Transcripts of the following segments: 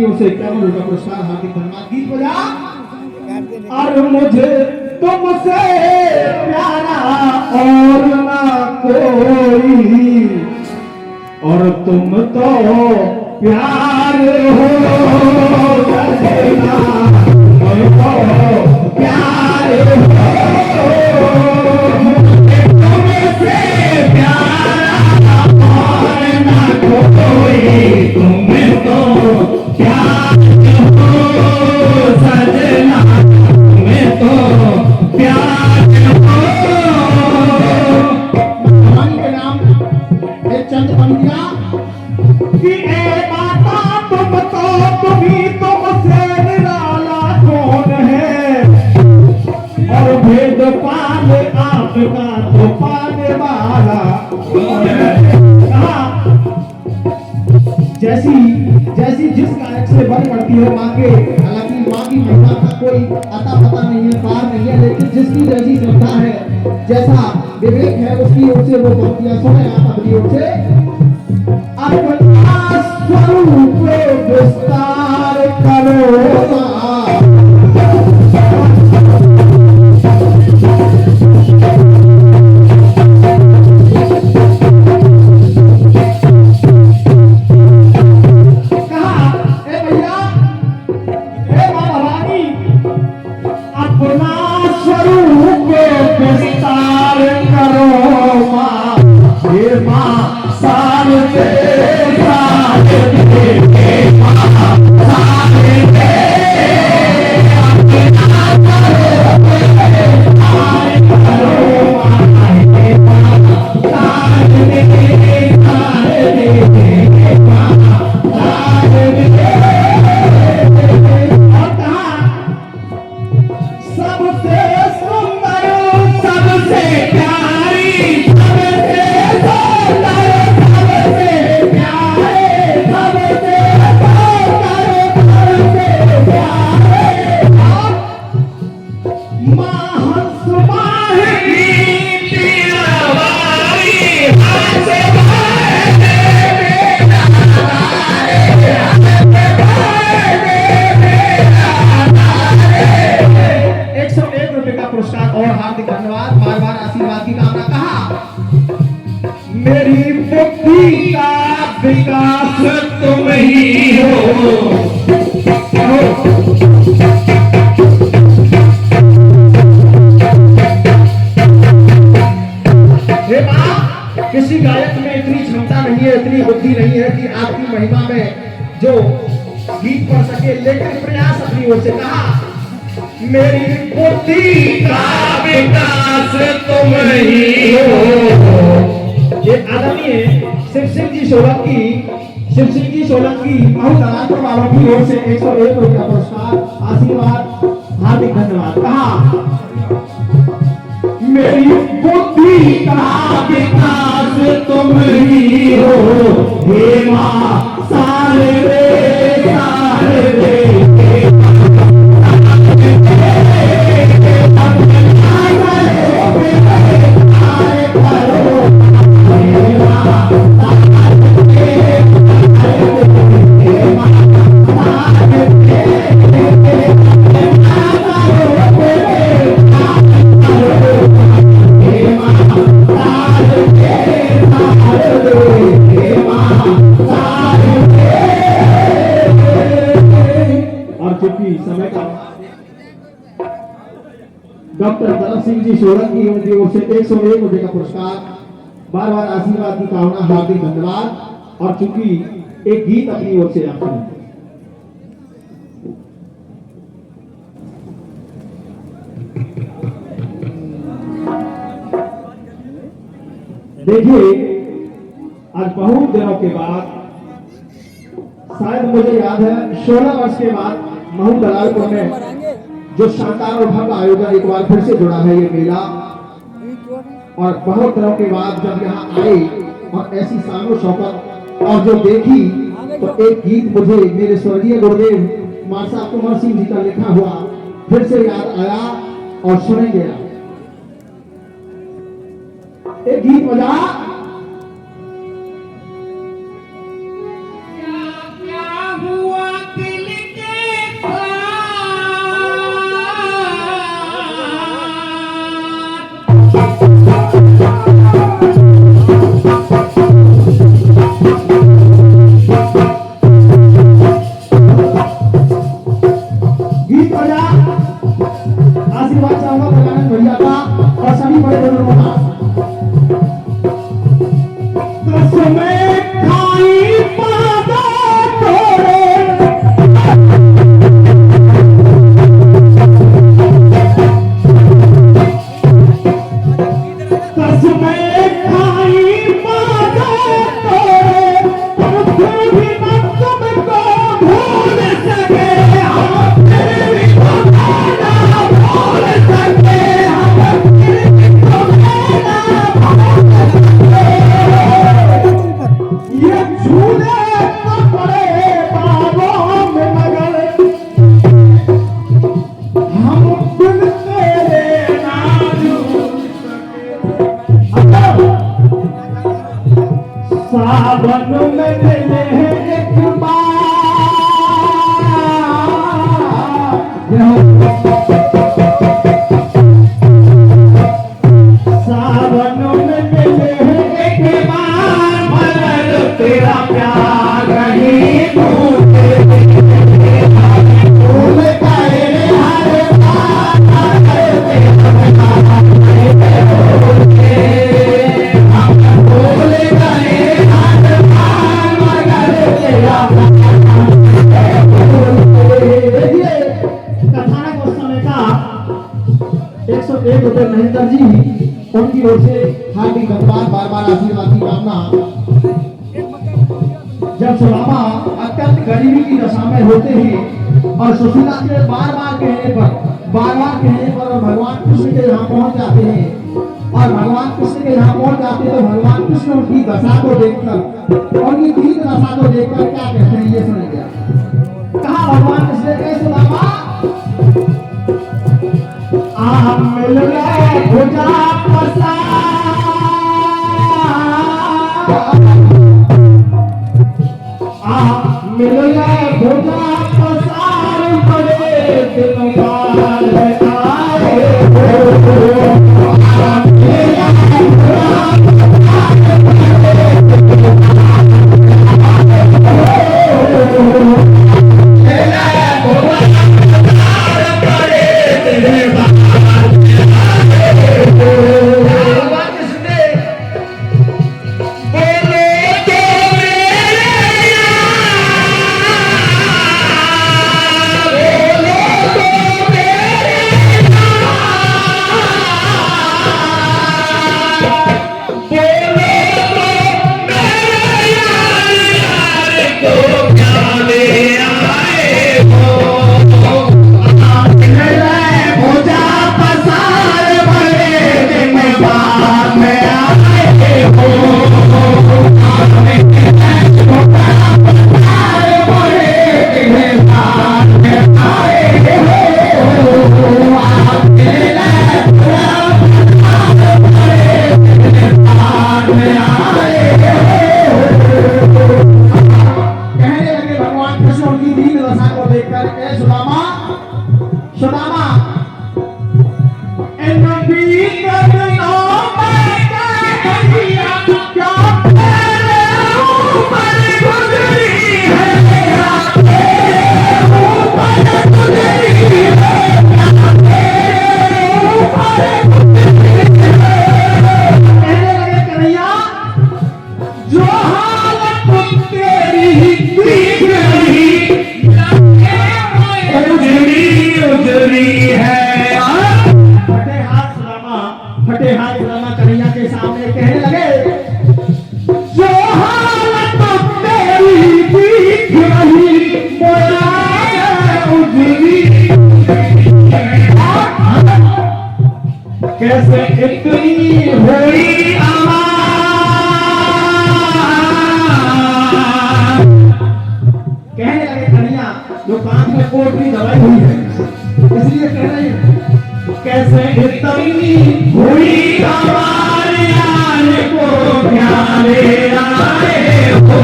अपनी ओर से 51 रुपए पुरस्कार हार्दिक धन्यवाद। गीत बजा। और मुझे तुमसे प्यारा और ना कोई, और तुम तो प्यार हो सजना, तुम तो प्यार हो, तुमसे प्यारा और ना कोई, तुम तो प्यार हो सजना, तुम तो प्यार हो। भगवान के नाम एक चंद पंक्तियां कि ए माता तुम तो, तुम्ही तुमसे निराला कौन है, और भेद पाने आपका तो पाने वाला कौन है। जैसी जैसी जिस गायक से बन पड़ती है माँ के, हालांकि माँ की महिमा का कोई अता पता नहीं है, पार नहीं है, लेकिन जिसकी जैसी श्रद्धा है, जैसा विवेक है, उसकी ओर से वो पंक्तियां सुने आप अपनी ओर से। अपना स्वरूप विस्तार करो, और हार्दिक धन्यवाद। बार बार आशीर्वाद की कामना। कहा मेरी बुद्धि का विकास तुम ही हो, हे मां, किसी गायक में इतनी क्षमता नहीं है, इतनी बुद्धि नहीं है कि आपकी महिमा में जो गीत पढ़ सके, लेकिन प्रयास अपनी ओर से। कहा मेरी बुद्धि का विकास तुम ही हो। ये आदरणीय शिव सिंह जी सोलंकी बहुत आराधना वालों की ओर से 101 रुपया पुरस्कार आशीर्वाद हार्दिक धन्यवाद। कहा मेरी बुद्धि का विकास तुम ही हो, हे मां सारे डॉक्टर दलत सिंह जी सोलंकी उनकी ओर से 101 रुपए का पुरस्कार। बार बार आशीर्वाद की कामना, हार्दिक धन्यवाद। और चूंकि एक गीत अपनी ओर से आप सुनें। देखिए आज बहुत दिनों के बाद, शायद मुझे याद है 16 वर्ष के बाद महू दलालपुर में जो शानदार और भव्य आयोजन एक बार फिर से जुड़ा है ये मेला। और बहुत दिनों के बाद जब यहाँ आए और ऐसी शानो शौकत और जो देखी, तो एक गीत मुझे मेरे स्वर्गीय गुरुदेव मासा कुंवर सिंह जी का लिखा हुआ फिर से याद आया और सुनेंगे। एक गीत बजा। क्या हुआ दिल कसमें खाई पादा तोड़े कसमें खाई पादा तोड़े तुम फिर भी न तुमको भूल सके हम फिर भी तुम्हें ना भूल सके हम फिर भी तुम्हें ना भूल सके ये झूले तो पड़े बाबों में मगर हम बिन तेरे ना झूल सके सावन में मिले एक बार सावन में मिले एक बार मगर तेरा प्यार नहीं भूले भूल गए हर बार भूल गए हर बार मगर तेरा कथानक उस समय का 101 रुपये महेंद्र जी उनकी ओर से हार्दिक धन्यवाद बार बार आशीर्वाद की कामना। जब सुदामा अत्यंत गरीबी की दशा में होते हैं और सुशीला के बार बार कहने पर और भगवान कृष्ण के यहाँ पहुंच जाते हैं और भगवान कृष्ण के यहाँ पहुंच जाते हैं तो भगवान कृष्ण उनकी दशा को देखकर उनकी दीन दशा को देखकर क्या कहते हैं ये सुनिए। कहा भगवान कृष्ण के सुदामा आ मिल गए भुजा पसार आ मिल गए भुजा पसार बड़े दिन बाद आए हो आ मिल गए कैसे इतनी हुई कहने लगे कन्हैया जो कान में कोट की दवाई हुई है इसलिए कह रहे हैं कैसे इतनी हुई हमारे आने को प्यारे आए हो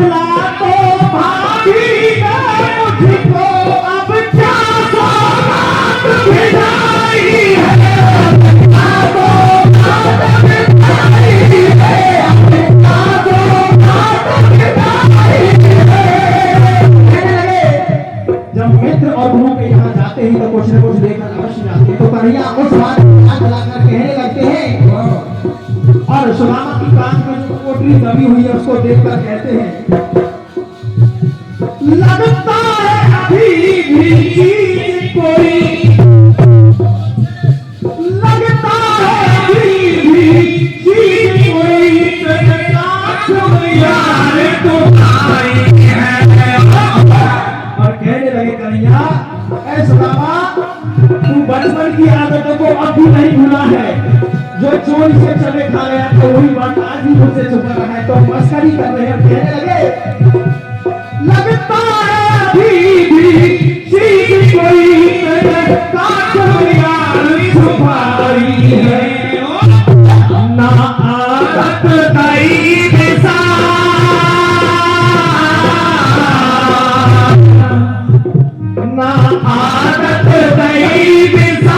बतला तो भाभी ने मुझको अब क्या सौगात भिजाई है, क्या सौगात भिजाई है, क्या सौगात भिजाई है। कहने लगे, जब मित्र और गुरु के यहाँ जाते हैं तो कुछ न कुछ लेकर अवश्य जाते हैं। तो कन्हैया उस बात को याद दिलाकर कहने लगते हैं, और सुदामा की कान में जो पोटली दबी हुई है उसको देखकर कहते हैं, लगता है अभी भी चीज कोई, लगता है अभी भी चीज कोई, यार तुम्हारी है। और कहने लगे कन्हैया, ऐ सुदामा तू बचपन की आदतों को अब भी नहीं भूला है, जो चोरी से चले खा गया तो वही बात आज भी मुझसे छुपा रहा है। तो मस्करी कर रहे हैं, कहने लगे, लगता है अभी भी चीज कोई कांच में यार छुपाई है, ना आदत गई दिशा, ना आदत गई दिशा,